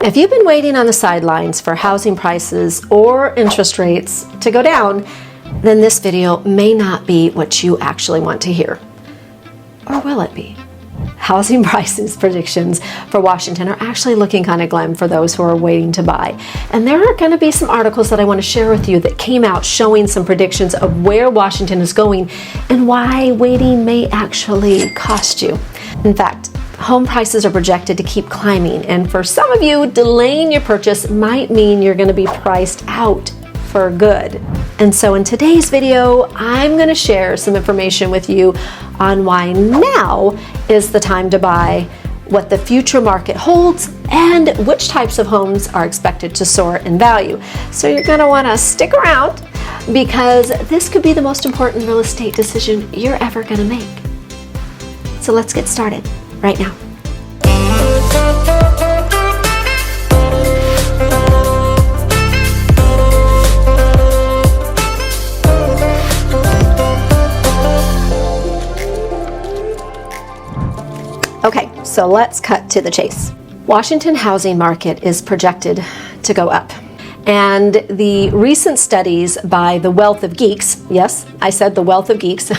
If you've been waiting on the sidelines for housing prices or interest rates to go down, then this video may not be what you actually want to hear. Or will it be? Housing prices predictions for Washington are actually looking kind of glim for those who are waiting to buy. And there are going to be some articles that I want to share with you that came out showing some predictions of where Washington is going and why waiting may actually cost you. In fact, home prices are projected to keep climbing, and for some of you, delaying your purchase might mean you're going to be priced out for good. And so in today's video, I'm going to share some information with you on why now is the time to buy, what the future market holds, and which types of homes are expected to soar in value. So you're going to want to stick around because this could be the most important real estate decision you're ever going to make. So let's get started right now. Okay, so let's cut to the chase. Washington housing market is projected to go up. And the recent studies by the Wealth of Geeks, yes, I said the Wealth of Geeks,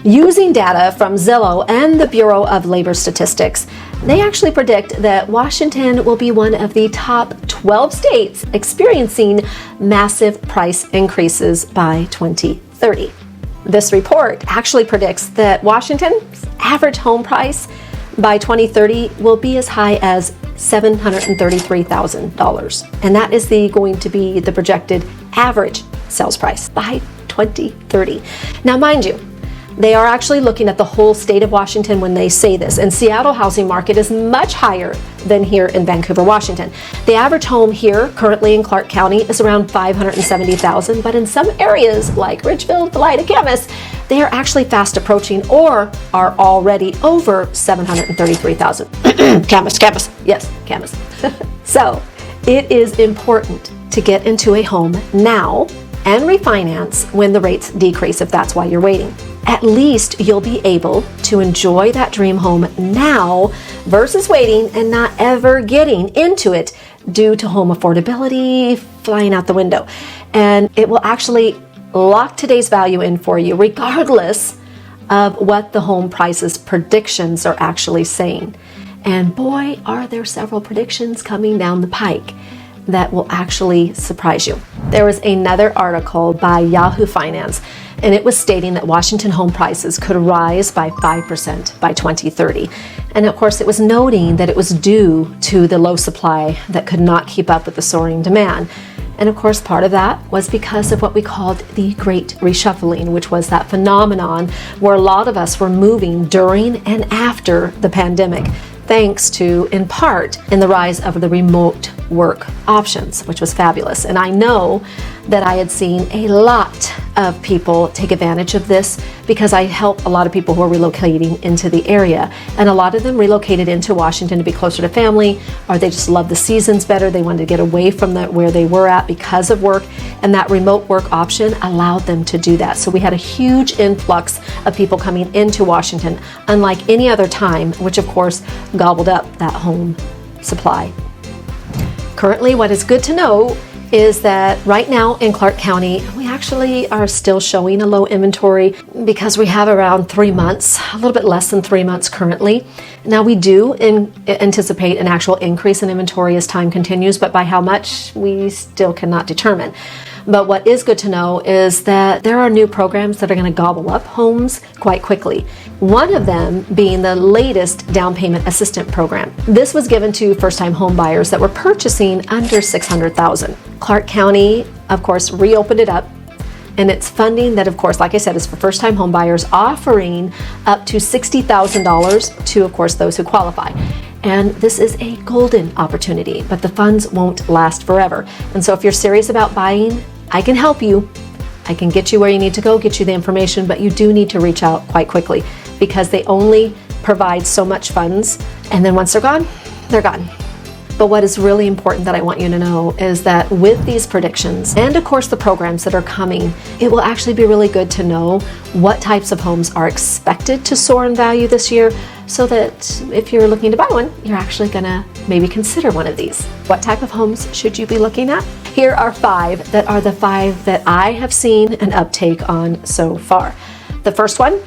using data from Zillow and the Bureau of Labor Statistics, they actually predict that Washington will be one of the top 12 states experiencing massive price increases by 2030. This report actually predicts that Washington's average home price by 2030 will be as high as $733,000. And that is going to be the projected average sales price by 2030. Now, mind you, they are actually looking at the whole state of Washington when they say this, and Seattle housing market is much higher than here in Vancouver, Washington. The average home here currently in Clark County is around $570,000, but in some areas like Ridgeville, Valida, Camas, they are actually fast approaching or are already over $733,000. Camas, yes, Camas. So it is important to get into a home now and refinance when the rates decrease if that's why you're waiting. At least you'll be able to enjoy that dream home now versus waiting and not ever getting into it due to home affordability flying out the window. And it will actually lock today's value in for you regardless of what the home prices predictions are actually saying. And boy, are there several predictions coming down the pike that will actually surprise you. There was another article by Yahoo Finance, and it was stating that Washington home prices could rise by 5% by 2030. And of course, it was noting that it was due to the low supply that could not keep up with the soaring demand. And of course, part of that was because of what we called the Great Reshuffling, which was that phenomenon where a lot of us were moving during and after the pandemic, thanks to, in part, in the rise of the remote work options, which was fabulous. And I know that I had seen a lot of people take advantage of this because I help a lot of people who are relocating into the area. And a lot of them relocated into Washington to be closer to family, or they just love the seasons better. They wanted to get away from where they were at because of work. And that remote work option allowed them to do that. So we had a huge influx of people coming into Washington, unlike any other time, which of course gobbled up that home supply. Currently, what is good to know is that right now in Clark County, we actually are still showing a low inventory because we have around 3 months, a little bit less than 3 months currently. Now we do anticipate an actual increase in inventory as time continues, but by how much, we still cannot determine. But what is good to know is that there are new programs that are going to gobble up homes quite quickly. One of them being the latest down payment assistance program. This was given to first-time home buyers that were purchasing under $600,000. Clark County, of course, reopened it up, and it's funding that, of course, like I said, is for first-time home buyers, offering up to $60,000 to, of course, those who qualify. And this is a golden opportunity, but the funds won't last forever. And so if you're serious about buying, I can help you. I can get you where you need to go, get you the information, but you do need to reach out quite quickly because they only provide so much funds, and then once they're gone, they're gone. But what is really important that I want you to know is that with these predictions, and of course the programs that are coming, it will actually be really good to know what types of homes are expected to soar in value this year, so that if you're looking to buy one, you're actually gonna maybe consider one of these. What type of homes should you be looking at? Here are 5 that are the 5 that I have seen an uptake on so far. The first one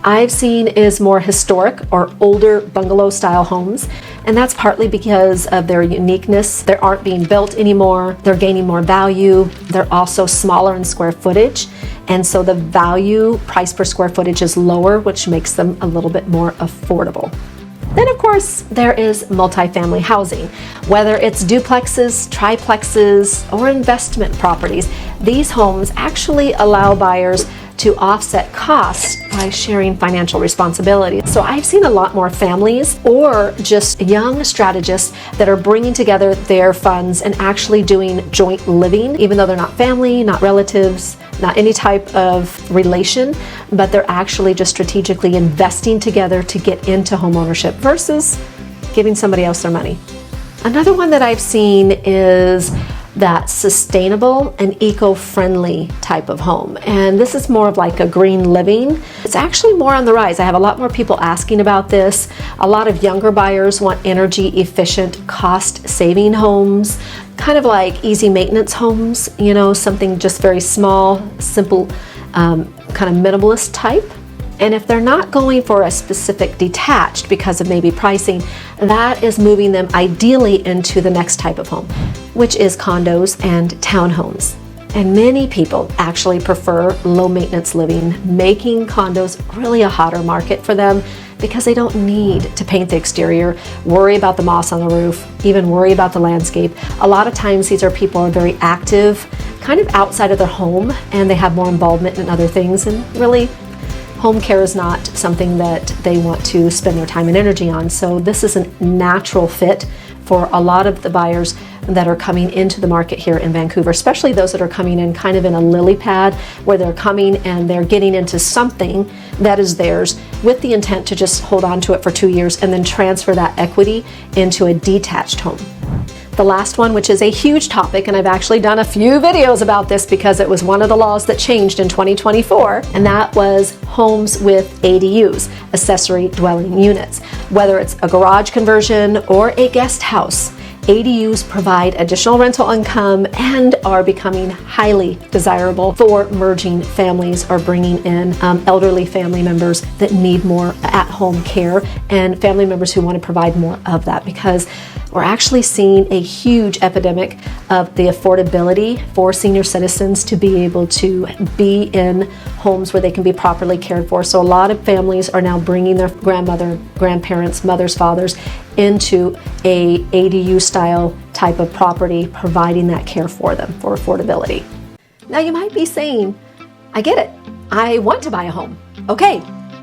I've seen is more historic or older bungalow style homes, and that's partly because of their uniqueness. They aren't being built anymore, they're gaining more value, they're also smaller in square footage, and so the value price per square footage is lower, which makes them a little bit more affordable. Then of course there is multifamily housing. Whether it's duplexes, triplexes, or investment properties, these homes actually allow buyers to offset costs by sharing financial responsibility. So I've seen a lot more families or just young strategists that are bringing together their funds and actually doing joint living, even though they're not family, not relatives, not any type of relation, but they're actually just strategically investing together to get into home ownership versus giving somebody else their money. Another one that I've seen is that sustainable and eco-friendly type of home. And this is more of like a green living. It's actually more on the rise. I have a lot more people asking about this. A lot of younger buyers want energy efficient, cost saving homes, kind of like easy maintenance homes, you know, something just very small, simple, kind of minimalist type. And if they're not going for a specific detached because of maybe pricing, that is moving them ideally into the next type of home, which is condos and townhomes. And many people actually prefer low maintenance living, making condos really a hotter market for them because they don't need to paint the exterior, worry about the moss on the roof, even worry about the landscape. A lot of times these are people who are very active, kind of outside of their home, and they have more involvement in other things, and really home care is not something that they want to spend their time and energy on. So this is a natural fit for a lot of the buyers that are coming into the market here in Vancouver, especially those that are coming in kind of in a lily pad, where they're coming and they're getting into something that is theirs with the intent to just hold on to it for 2 years and then transfer that equity into a detached home. The last one, which is a huge topic, and I've actually done a few videos about this because it was one of the laws that changed in 2024, and that was homes with ADUs, accessory dwelling units. Whether it's a garage conversion or a guest house, ADUs provide additional rental income and are becoming highly desirable for merging families or bringing in elderly family members that need more at-home care, and family members who want to provide more of that, because we're actually seeing a huge epidemic of the affordability for senior citizens to be able to be in homes where they can be properly cared for. So a lot of families are now bringing their grandmother, grandparents, mothers, fathers into a ADU style type of property, providing that care for them for affordability. Now you might be saying, I get it. I want to buy a home. Okay,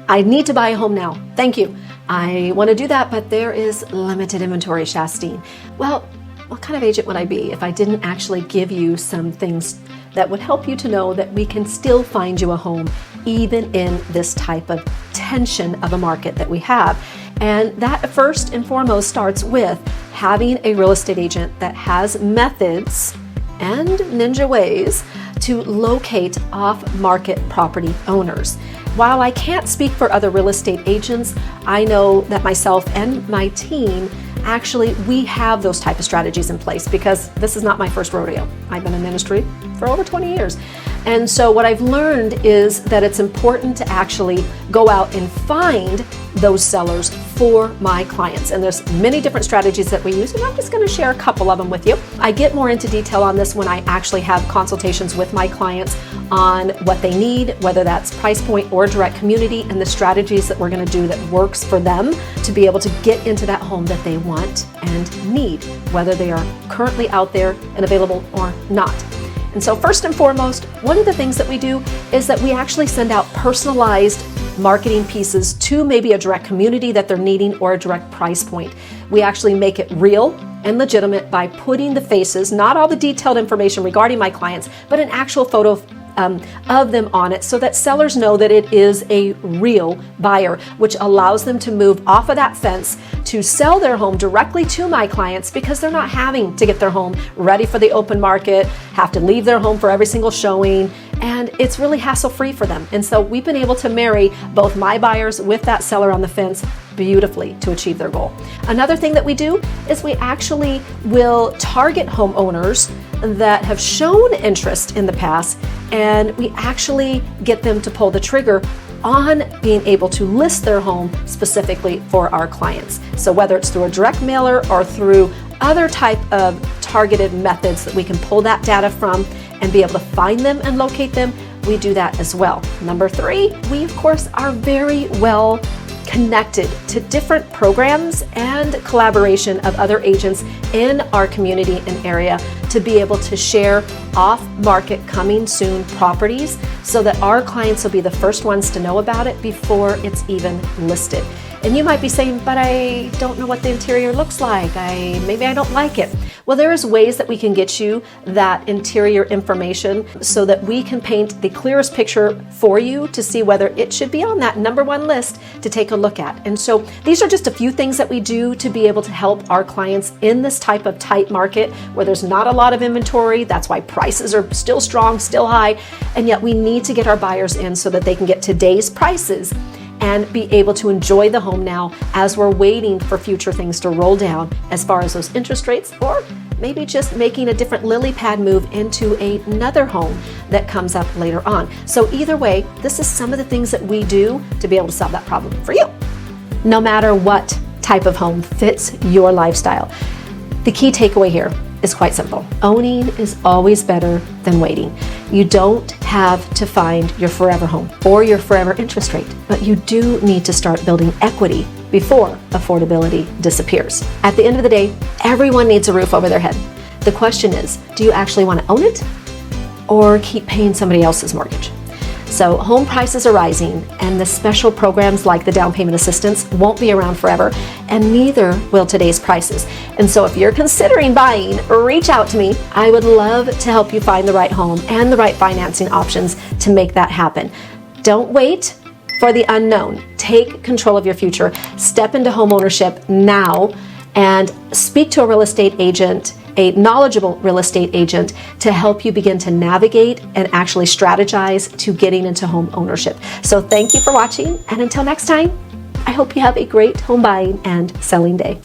I need to buy a home now. Thank you. I want to do that, but there is limited inventory, Shastine. Well, what kind of agent would I be if I didn't actually give you some things that would help you to know that we can still find you a home even in this type of tension of a market that we have? And that first and foremost starts with having a real estate agent that has methods and ninja ways to locate off-market property owners. While I can't speak for other real estate agents, I know that myself and my team, actually, we have those type of strategies in place, because this is not my first rodeo. I've been in ministry for over 20 years. And so what I've learned is that it's important to actually go out and find those sellers for my clients. And there's many different strategies that we use, and I'm just going to share a couple of them with you. I get more into detail on this when I actually have consultations with my clients on what they need, whether that's price point or direct community, and the strategies that we're going to do that works for them to be able to get into that home that they want and need, whether they are currently out there and available or not. And so first and foremost, one of the things that we do is that we actually send out personalized marketing pieces to maybe a direct community that they're needing or a direct price point. We actually make it real and legitimate by putting the faces, not all the detailed information regarding my clients, but an actual photo of them on it, so that sellers know that it is a real buyer, which allows them to move off of that fence to sell their home directly to my clients, because they're not having to get their home ready for the open market, have to leave their home for every single showing, and it's really hassle-free for them. And so we've been able to marry both my buyers with that seller on the fence beautifully to achieve their goal. Another thing that we do is we actually will target homeowners that have shown interest in the past, and we actually get them to pull the trigger on being able to list their home specifically for our clients. So whether it's through a direct mailer or through other type of targeted methods that we can pull that data from and be able to find them and locate them, we do that as well. Number 3, we of course are very well connected to different programs and collaboration of other agents in our community and area to be able to share off-market coming soon properties so that our clients will be the first ones to know about it before it's even listed. And you might be saying, but I don't know what the interior looks like. Maybe I don't like it. Well, there is ways that we can get you that interior information so that we can paint the clearest picture for you to see whether it should be on that #1 list to take a look at. And so these are just a few things that we do to be able to help our clients in this type of tight market where there's not a lot of inventory. That's why prices are still strong, still high, and yet we need to get our buyers in so that they can get today's prices and be able to enjoy the home now as we're waiting for future things to roll down as far as those interest rates, or maybe just making a different lily pad move into another home that comes up later on. So either way, this is some of the things that we do to be able to solve that problem for you, no matter what type of home fits your lifestyle. The key takeaway here is quite simple. Owning is always better than waiting. You don't have to find your forever home or your forever interest rate, but you do need to start building equity before affordability disappears. At the end of the day, everyone needs a roof over their head. The question is, do you actually want to own it or keep paying somebody else's mortgage? So home prices are rising, and the special programs like the down payment assistance won't be around forever, and neither will today's prices. And so if you're considering buying, reach out to me. I would love to help you find the right home and the right financing options to make that happen. Don't wait for the unknown. Take control of your future. Step into home ownership now and speak to a real estate agent, a knowledgeable real estate agent, to help you begin to navigate and actually strategize to getting into home ownership. So thank you for watching, and until next time, I hope you have a great home buying and selling day.